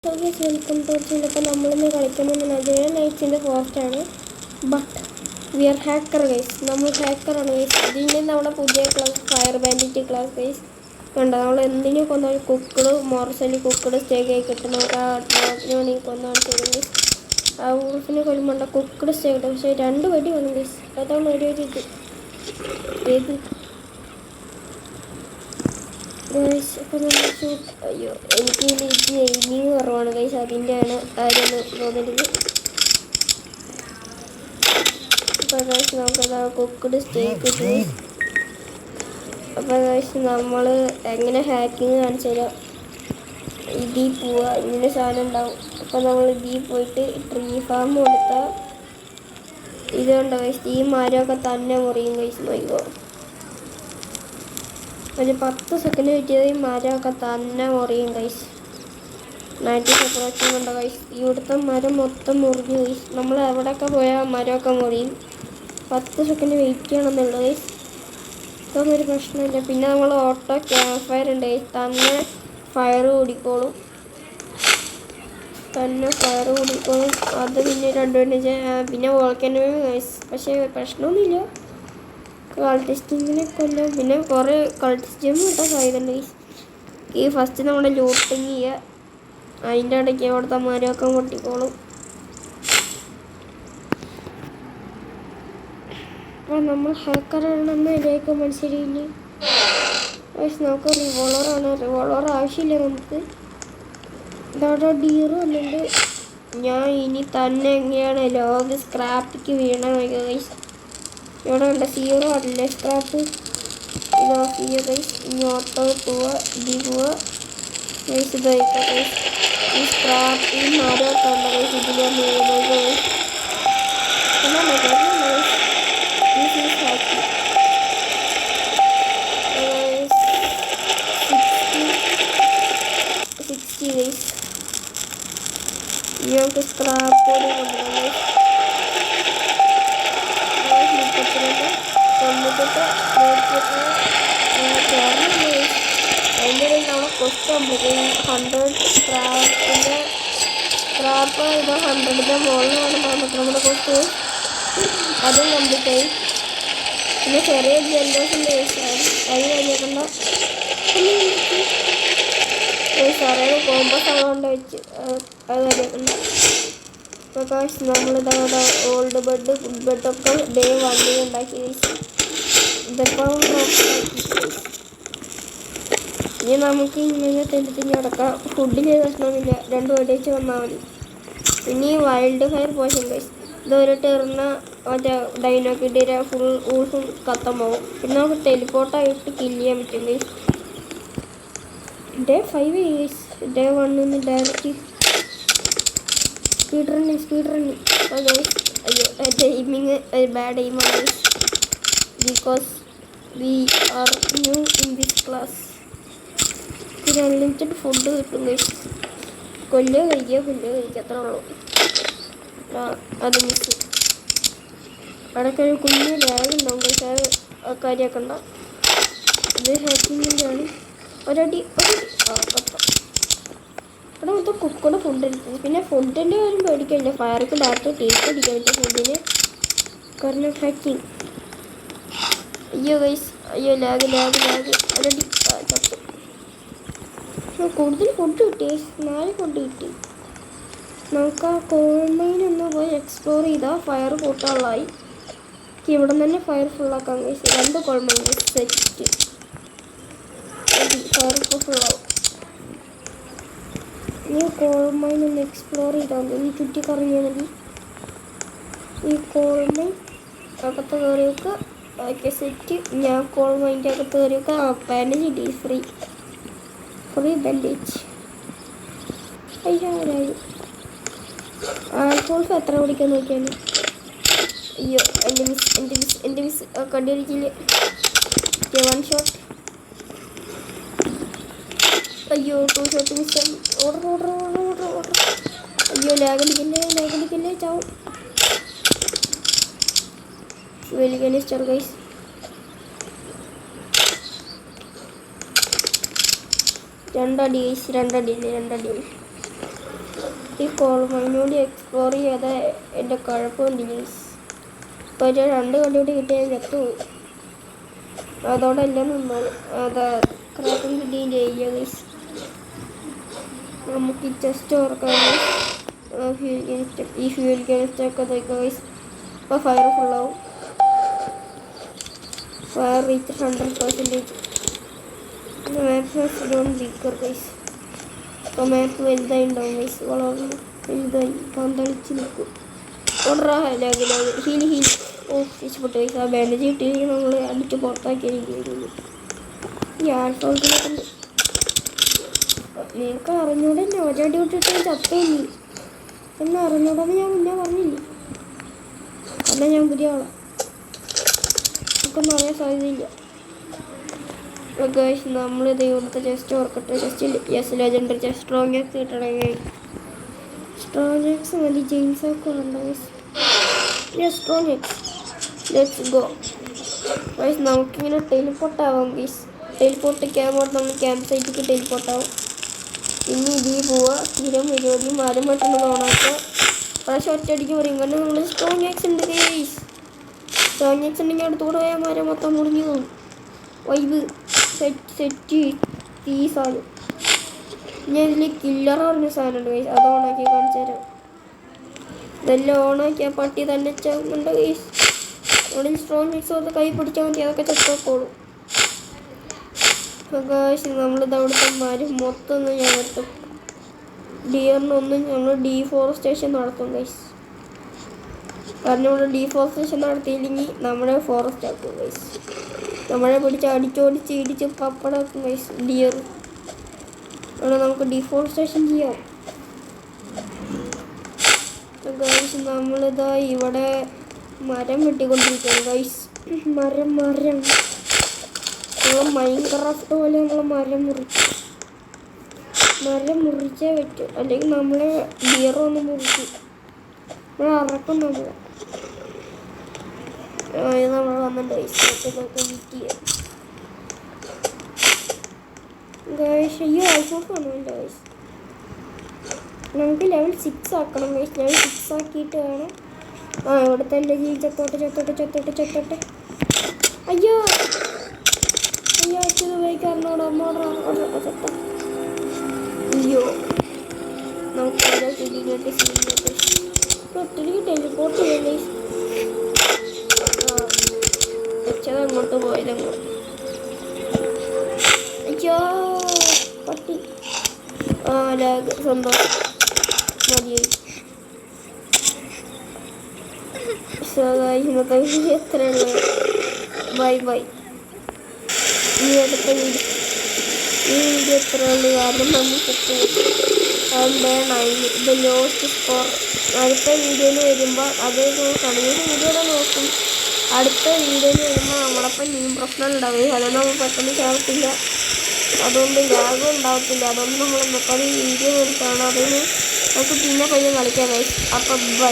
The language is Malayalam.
Welcome to channel. ഇപ്പോൾ നമ്മളിന്ന് കളിക്കുന്നത് നജറ നൈറ്റ്സിൻ്റെ ഫോറസ്റ്റാണ്. But we are hacker guys. നമ്മൾ ഹാക്കറാണ് ഗൈസ്. ഇതിൻ്റെ നമ്മുടെ പുതിയ class fire bandit class guys കണ്ടോ. നമ്മൾ എന്തിനും കൊന്നാൽ കുക്കഡ് മോർസലി കുക്കഡ് സ്റ്റേക്ക് ആയി കിട്ടും. നമുക്ക് ആ ഡോഗിന് വേണമെങ്കിൽ കൊന്നാണ് ചെയ്യും. ആ ഊൾഫിനെ കൊല്ലുമ്പോൾ കുക്കഡ് സ്റ്റേ കിട്ടും. പക്ഷേ 2 വെടി വന്നു ഗൈസ്. അതാണ് ഒരു ഏത് ഗൈസ്. അപ്പോൾ നമ്മൾ ഷൂട്ട് അയ്യോ എനിക്ക് എയിമിങ് കുറവാണ് ഗൈസ്. അതിൻ്റെയാണ് കാര്യം തോന്നരുത്. അപ്പോൾ ഗൈസ് നമുക്കത് കുക്കഡ് സ്റ്റേക്ക് കിട്ടും. അപ്പോൾ ഗൈസ് നമ്മൾ എങ്ങനെ ഹാക്കിങ് കാണിച്ചാൽ ഇതിൽ പോവുക, ഇങ്ങനെ സാധനം ഉണ്ടാവും. അപ്പോൾ നമ്മൾ ഇതിൽ പോയിട്ട് ട്രീ ഫാം കൊടുത്താൽ ഇതുകൊണ്ട് ഗൈസ് ഈ മരമൊക്കെ തന്നെ മുറിയും ഗൈസ്. നോക്കോ ഒരു 10 സെക്കൻഡ് വെയിറ്റ് ചെയ്ത് ഈ മരമൊക്കെ തന്നെ മുറിയും ഗൈസ്. 90 സെപ്പറേഷൻ ഉണ്ട് ഗൈസ്. ഇവിടുത്തെ മരം മൊത്തം മുറിഞ്ഞു ഗൈസ്. നമ്മൾ എവിടെയൊക്കെ പോയാൽ മരമൊക്കെ മുറിയും. 10 സെക്കൻഡ് വെയിറ്റ് ചെയ്യണമെന്നുള്ളൂ ഗൈസ്. ഇതൊന്നും ഒരു പ്രശ്നമില്ല. പിന്നെ നമ്മൾ ഓട്ടോ ക്യാമ്പ് ഫയർ ഉണ്ട് ഗൈസ്. തന്നെ ഫയർ കൂടിക്കോളും. അത് പിന്നെ 2 മിനിറ്റ് പിന്നെ വോൾക്കനോ ഗൈസ്. പക്ഷേ പ്രശ്നമൊന്നുമില്ല. കളിസ്റ്റിങ്ങിനെ കൊല്ലും. പിന്നെ കുറേ കളിസ്റ്റും കിട്ടാൻ സാധ്യതയുണ്ട് ഗൈസ്. ഈ ഫസ്റ്റ് നമ്മുടെ ലൂട്ടിങ് ചെയ്യുക. അതിൻ്റെ ഇടയ്ക്ക് അവിടുത്തെ മരമൊക്കെ പൊട്ടിക്കോളും. അപ്പോൾ നമ്മൾ ഹാക്കറാണെന്ന് ഇതിലേക്ക് മനസ്സിലായില്ലേ ഗൈസ്. നമുക്ക് റിവോൾവർ ആവശ്യമില്ല നമുക്ക്. ഇതവിടെ ഡീർ വന്നിട്ടുണ്ട്. ഞാൻ ഇനി തന്നെ എങ്ങനെയാണ് ലോഗ് സ്ക്രാപ്പിക്ക് വീണ ഗൈസ്. ഇവിടെ ഉണ്ട് 0 അല്ലേ സ്ക്രാപ്പ്. ഇത് ഓഫ് ചെയ്യുക ഗൈസ്. ഇങ്ങോട്ടോ പോവുക, ഇതിൽ പോവുക ഗൈസ്. ഇതായിക്കോ ഗൈസ്. ഈ സ്ക്രാപ്പ് ഈ മരമൊക്കെ ഉണ്ട് ഗൈസ്. ഇതിലെ വീഴുന്നത് ഗൈസ്. ഈ നമുക്ക് സ്ക്രാപ്പ് കൊണ്ടുപോകാം ഗൈസ്. അതിൻ്റെ ഇടയിൽ നമ്മൾ കൊസ്റ്റ് കംപ്ലീറ്റ് 100 സ്ക്രാപ്പ് ഇത് 100ൻ്റെ മുകളിലാണ് നമ്മുടെ കൊസ്റ്റ്. അതും കംപ്ലീറ്റ് ആയി. പിന്നെ ചെറിയ ജെല്ലോസിൻ്റെ അത് കഴിഞ്ഞേക്കണ്ട ചെറിയ കോമ്പസ് അതുകൊണ്ട് വെച്ച് അത് കഴിഞ്ഞേക്കണ്ട. ഇപ്പോൾ കാശ് നമ്മളിതവിടെ ഓൾഡ് ബെഡ് ഫുഡ് ബെഡൊക്കെ ഡേ 1 ഉണ്ടാക്കി കഴിച്ചു. ഇതിപ്പോൾ ഇനി നമുക്ക് ഇങ്ങനെ തെറ്റിഞ്ഞ് കിടക്കാം. ഫുഡിന് പ്രശ്നമൊന്നുമില്ല. 2 വെടി വെച്ച് വന്നാൽ മതി. പിന്നെ ഈ വൈൽഡ് ഫയർ പോഷൻ ഗൈസ്. ഇതൊരു ടെറിന് മറ്റേ ഡൈനോക്ക് ഇട്ടിട്ട് ഫുൾ ഊൾഫും കത്താൻ പോകും. പിന്നെ നമുക്ക് ടെലിപ്പോർട്ടായിട്ട് കില്ല് ചെയ്യാൻ പറ്റും guys. Day 5 guys. Day 1 direct speed running guys. അയ്യോ എൻ്റെ എയിമിങ് ബാഡ് എയിമാണ് guys. Because we are new in this class. പിന്നെ അൺലിമിറ്റഡ് ഫുഡ് കിട്ടും ഗൈസ്. കൊല്ലുക കഴിക്കുക അത്രേ ഉള്ളൂ. അത് മിസ് അവിടെയൊക്കെ ഒരു കുഞ്ഞ് ലാഗ് ഉണ്ടാവും ഗൈസ്. ആ കാര്യമൊക്കെ ഉണ്ടാവും. ഇത് ഹാക്കിങ്ങിൻ്റെ ആണ്. ഒരടി കപ്പം ഇവിടെ മൊത്തം കുക്കഡ് ഫുഡ് എടുത്തത്. പിന്നെ ഫുഡിൻ്റെ കാര്യം പേടിക്കില്ല. ഫയർക്ക് ഡയറക്റ്റ് ടേസ്റ്റ് അടിക്കാൻ പറ്റും ഫുഡിന്. കാരണം ഹാക്കിങ്. അയ്യോ ഗൈസ്. അയ്യോ ലാഗ് ഒരടി ചത്തു. കൂടുതൽ ഫുഡ് കിട്ടി. 4 ഫുഡ് കിട്ടി. നമുക്ക് ആ കോൾമൈനൊന്ന് പോയി എക്സ്പ്ലോർ ചെയ്താൽ ഫയർ കൂട്ടാനുള്ളതായി. ഇവിടെ തന്നെ ഫയർ ഫുള്ളാക്കാം ഗൈസ്. 2 കോൾമൈൻ സെറ്റ് ഫയർ ഇപ്പോൾ ഫുള്ളാവും. ഈ കോൾമൈൻ ഒന്ന് എക്സ്പ്ലോർ ചെയ്താൽ മതി. ഈ ചുറ്റിക്കറിഞ്ഞാൽ മതി. ഈ കോൾമൈൻ അകത്ത് കയറി വെക്കുക. Okay set. ഞാൻ കോൾമൈൻ്റെ അകത്ത് കയറി വെക്കുക. ബാൻഡേജ് കിട്ടി. Free bandage. അയ്യായി ആൾക്കോൾഫ് എത്ര പിടിക്കാൻ നോക്കിയാണ്. അയ്യോ എൻ്റെ മിസ് കണ്ടിരിക്കില്ല. 1 ഷോട്ട്. അയ്യോ 2 ഷോട്ട് മിസ്സായി. ഓർഡർ. അയ്യോ ലാഗടിക്കല്ലേ ചാവും. വലിയ സ്റ്റർ ഗൈസ്. രണ്ടടി. ഈ കോൾമൈനോട് എക്സ്പ്ലോർ ചെയ്യാതെ എൻ്റെ കുഴപ്പമുണ്ട് ഗൈസ്. ഇപ്പോൾ ഒരു 2 കളിയോട് കിട്ടിയാൽ ചത്തുപോയി. അതോടെ എല്ലാം നിന്നോളൂ. അതാ ക്രാക്കും കിട്ടുകയും ചെയ്യുക ഗൈസ്. നമുക്ക് ഈ ചെസ്റ്റ് ഓർക്കാം. ഈ ഫ്യൂൽ കെനിസ്റ്റൊക്കെ തയ്ക്കുക ഗൈസ്. ഇപ്പോൾ ഫയർ ഫുള്ളാവും. Fire reach 100%. Maximum done weaker guys. ഇപ്പോൾ മാപ്പ് വലുതായി ഉണ്ടാവും ഗൈസ്. വളർന്ന് വലുതായി പന്തളിച്ച് നിൽക്കും. ഓർഡറാ ഹീൽ ഓ രക്ഷപ്പെട്ടു ഗൈസ്. ആ ബാൻഡേജ് കിട്ടിയെങ്കിൽ നമ്മൾ അടിച്ച് പുറത്താക്കിയിരിക്കുന്നു. ഈ ആൽഫോൾസിനൊക്കെ നിങ്ങൾക്ക് അറിഞ്ഞൂടെ ഒരടി വിട്ടിട്ട് ചത്തോന്നി എന്നെ അറിഞ്ഞൂടെന്ന് ഞാൻ മുന്നേ പറഞ്ഞില്ലേ. അല്ല ഞാൻ പുതിയ ആളാണ്, നമുക്കൊന്നും അറിയാൻ സാധ്യതയില്ല ഗൈസ്. നമ്മളിത് ഇവിടുത്തെ ചെസ്റ്റ് ഓർക്കട്ടെ. ചെസ്റ്റിൽ yes legendary chest strong axe കിട്ടണമെങ്കിൽ സ്ട്രോങ് ആക്സ് മതി. ജെയിംസ് ഒക്കെ ഉണ്ടോ guys? Yes strong axe. Let's go guys. നമുക്കിങ്ങനെ ടെലിപ്പോർട്ടാവാം ഗൈസ്. ടെലിപ്പോർട്ട് ക്യാമ്പോട്ട് നമ്മൾ ക്യാമ്പ് സൈറ്റിലേക്ക് ടെലിപ്പോർട്ടാവും. പിന്നെ ഇതിൽ പോവുക. സ്ഥിരം പരിപാടിയും ആരും മറ്റുള്ളത് ഓണാക്കുക. പ്രാവശ്യം ഒറ്റയടിക്ക് പറയും കാരണം നമ്മൾ സ്ട്രോങ് ആക്സ് ഉണ്ട് ഗൈസ്. സ്ട്രോങ് ആക്സ് ഉണ്ടെങ്കിൽ അടുത്തുകൂടെ പോയാൽ മരം മൊത്തം മുറിഞ്ഞു പോകും. വൈബ് സെറ്റ് ഈ സാധനം. ഞാൻ ഇതിൽ കില്ലർ പറഞ്ഞ സാധനമുണ്ട് ഗൈസ്. അത് ഓണാക്കി കാണിച്ചു തരാം. ഇതെല്ലാം ഓണാക്കിയാൽ പട്ടി തന്നെ ചാവുന്നുണ്ട് ഗൈസ്. അവിടെ സ്ട്രോങ് ആക്സ് അത് കൈ പിടിച്ചാൽ മതി, അതൊക്കെ ചത്തോക്കോളും ഗൈസ്. നമ്മളിത് അവിടുത്തെ മരം മൊത്തം ഒന്ന് ഞകർത്തും. ഡിയറിനൊന്നും ഞങ്ങൾ ഡീഫോറസ്റ്റേഷൻ നടത്തും ഗൈസ്. കാരണം ഇവിടെ ഡീഫോറസ്റ്റേഷൻ നടത്തിയില്ലെങ്കിൽ നമ്മളെ ഫോറസ്റ്റ് ആക്കും ഗൈസ്. നമ്മളെ പിടിച്ച് അടിച്ചോടിച്ച് ഇടിച്ച് പപ്പടാക്കും ഗൈസ് ഡിയർ. അവിടെ നമുക്ക് ഡീഫോറസ്റ്റേഷൻ ചെയ്യാം ഗൈസ്. നമ്മളിതാ ഇവിടെ മരം വെട്ടിക്കൊണ്ടിരിക്കുകയാണ് ഗൈസ്. മരം നമ്മൾ മൈൻക്രാഫ്റ്റ് പോലെ നമ്മൾ മരം മുറിച്ചേ പറ്റും, അല്ലെങ്കിൽ നമ്മളെ ഡിയറൊന്ന് മുറിക്കും. നമ്മൾ അറക്കും നമ്മൾ വന്നിട്ട് ഗൈസ് ചെയ്യാം ഗൈസ്. അയ്യോ ഐഫോൺ വേണമില്ല ഗൈസ്. നമുക്ക് ലെവൽ 6 ആക്കണം ഗൈസ്. ലെവൽ 6 ആക്കിയിട്ട് വേണം. ഇവിടുത്തെ എൻ്റെ ജീ ചത്തോട്ടെ. അയ്യോ അച്ഛൻ ഉപയോഗിക്കാറിനോട് ചത്ത. അയ്യോ നമുക്ക് ഓരോ ശരിയായിട്ട് ഒത്തിരി ടെലിപ്പോർട്ട് ചെയ്യാം ഗൈസ്. അച്ഛൻ അങ്ങോട്ട് പോയതങ്ങോട്ട്. അയ്യോ പട്ടി. ലാഗ് സന്തോഷം മതിയായി. ഇന്നത്തെ വീഡിയോ എത്രയുള്ളൂ. ബൈ. ഈ അടുത്ത വീഡിയോ എത്രയുള്ളൂ. കാരണം നമ്മൾ ഇത് ലോസ്റ്റ് സ്കോർ. അടുത്ത വീഡിയോയിൽ വരുമ്പോൾ അത് നോക്കണം. ഈ വീഡിയോയുടെ നോക്കും. അടുത്ത വീഡിയോയിൽ വരുമ്പോൾ നമ്മളപ്പം നീം പ്രശ്നം ഉണ്ടാവുകയും അതൊന്നും നമ്മൾ പെട്ടെന്ന് ചേർത്തില്ല. അതുകൊണ്ട് ലാഗും ഉണ്ടാവത്തില്ല. അതുകൊണ്ട് നമ്മൾ നോക്കാതെ വീഡിയോ എടുത്താണ്. അതിന് നമുക്ക് പിന്നെ പയ്യെ കളിക്കാൻ ഗൈസ്. അപ്പം ബൈ.